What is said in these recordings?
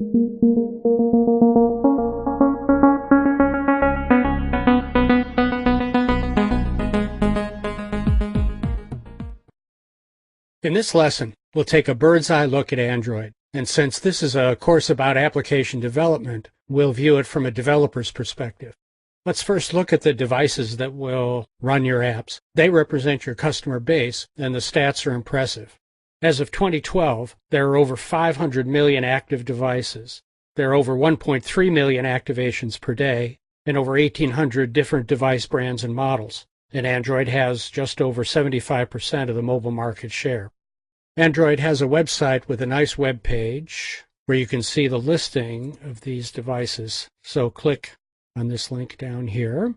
In this lesson, we'll take a bird's eye look at Android, and since this is a course about application development, we'll view it from a developer's perspective. Let's first look at the devices that will run your apps. They represent your customer base, and the stats are impressive. As of 2012, there are over 500 million active devices. There are over 1.3 million activations per day, and over 1,800 different device brands and models. And Android has just over 75% of the mobile market share. Android has a website with a nice web page where you can see the listing of these devices. So click on this link down here,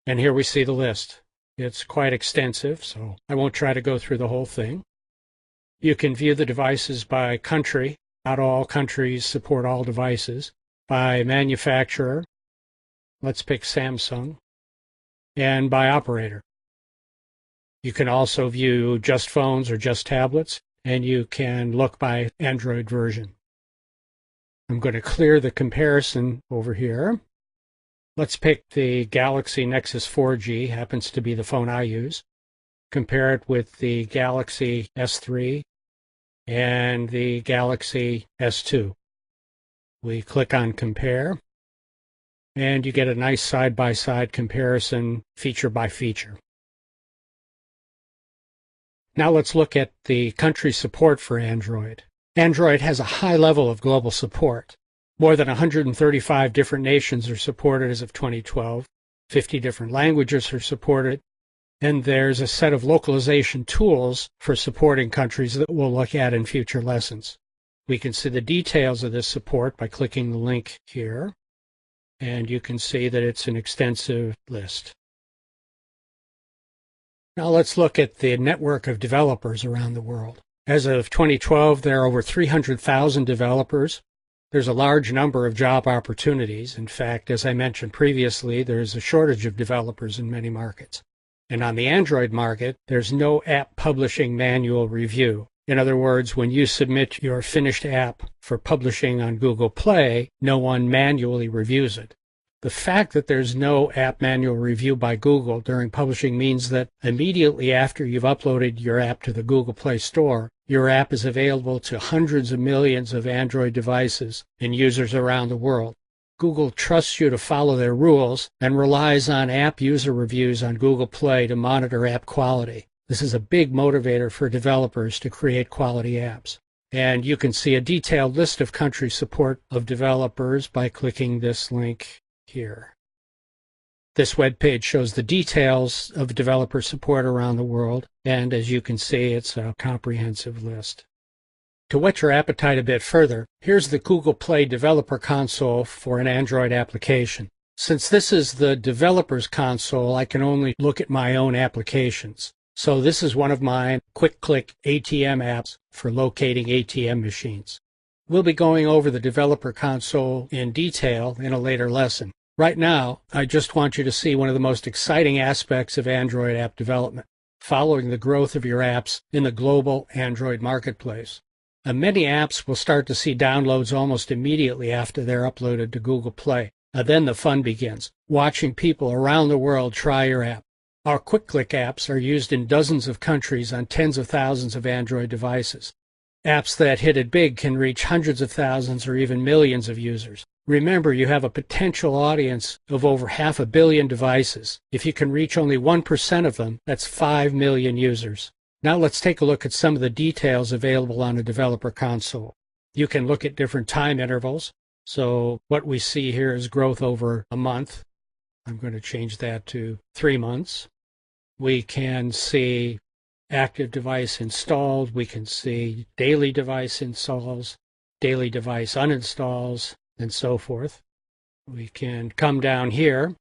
and here we see the list. It's quite extensive, so I won't try to go through the whole thing. You can view the devices by country. Not all countries support all devices. By manufacturer, let's pick Samsung, and by operator. You can also view just phones or just tablets, and you can look by Android version. I'm going to clear the comparison over here. Let's pick the Galaxy Nexus 4G, happens to be the phone I use. Compare it with the Galaxy S3 and the Galaxy S2. We click on Compare, and you get a nice side-by-side comparison, feature by feature. Now let's look at the country support for Android. Android has a high level of global support. More than 135 different nations are supported as of 2012. 50 different languages are supported. And there's a set of localization tools for supporting countries that we'll look at in future lessons. We can see the details of this support by clicking the link here. And you can see that it's an extensive list. Now let's look at the network of developers around the world. As of 2012, there are over 300,000 developers. There's a large number of job opportunities. In fact, as I mentioned previously, there's a shortage of developers in many markets. And on the Android market, there's no app publishing manual review. In other words, when you submit your finished app for publishing on Google Play, no one manually reviews it. The fact that there's no app manual review by Google during publishing means that immediately after you've uploaded your app to the Google Play Store, your app is available to hundreds of millions of Android devices and users around the world. Google trusts you to follow their rules and relies on app user reviews on Google Play to monitor app quality. This is a big motivator for developers to create quality apps. And you can see a detailed list of country support of developers by clicking this link here. This web page shows the details of developer support around the world, and as you can see, it's a comprehensive list. To whet your appetite a bit further, here's the Google Play Developer Console for an Android application. Since this is the developer's console, I can only look at my own applications. So this is one of my quick-click ATM apps for locating ATM machines. We'll be going over the developer console in detail in a later lesson. Right now, I just want you to see one of the most exciting aspects of Android app development, following the growth of your apps in the global Android marketplace. Many apps will start to see downloads almost immediately after they're uploaded to Google Play. Then the fun begins, watching people around the world try your app. Our quick-click apps are used in dozens of countries on tens of thousands of Android devices. Apps that hit it big can reach hundreds of thousands or even millions of users. Remember, you have a potential audience of over 500 million devices. If you can reach only 1% of them, that's 5 million users. Now let's take a look at some of the details available on the developer console. You can look at different time intervals. So what we see here is growth over a month. I'm going to change that to 3 months. We can see active device installed. We can see daily device installs, daily device uninstalls, and so forth. We can come down here,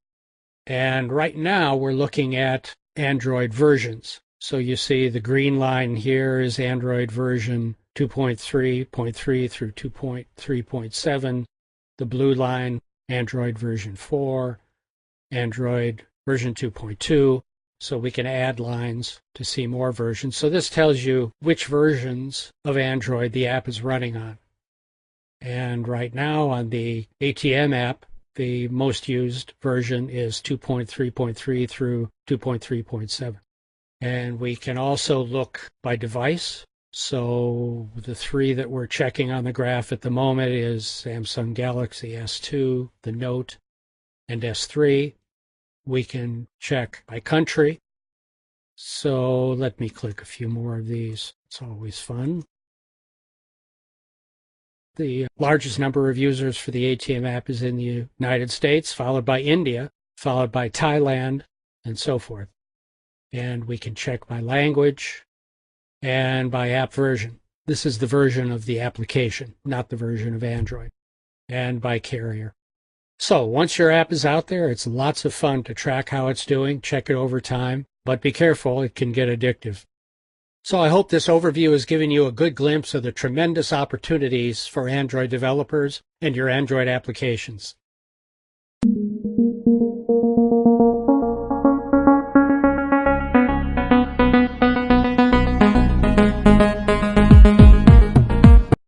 and right now we're looking at Android versions. So you see the green line here is Android version 2.3.3 through 2.3.7. The blue line, Android version 4, Android version 2.2. So we can add lines to see more versions. So this tells you which versions of Android the app is running on. And right now on the ATM app, the most used version is 2.3.3 through 2.3.7. And we can also look by device. So the three that we're checking on the graph at the moment is Samsung Galaxy S2, the Note, and S3. We can check by country. So let me click a few more of these. It's always fun. The largest number of users for the ATM app is in the United States, followed by India, followed by Thailand, and so forth. And we can check by language and by app version. This is the version of the application, not the version of Android, and by carrier. So once your app is out there, it's lots of fun to track how it's doing, check it over time, but be careful, it can get addictive. So I hope this overview has given you a good glimpse of the tremendous opportunities for Android developers and your Android applications.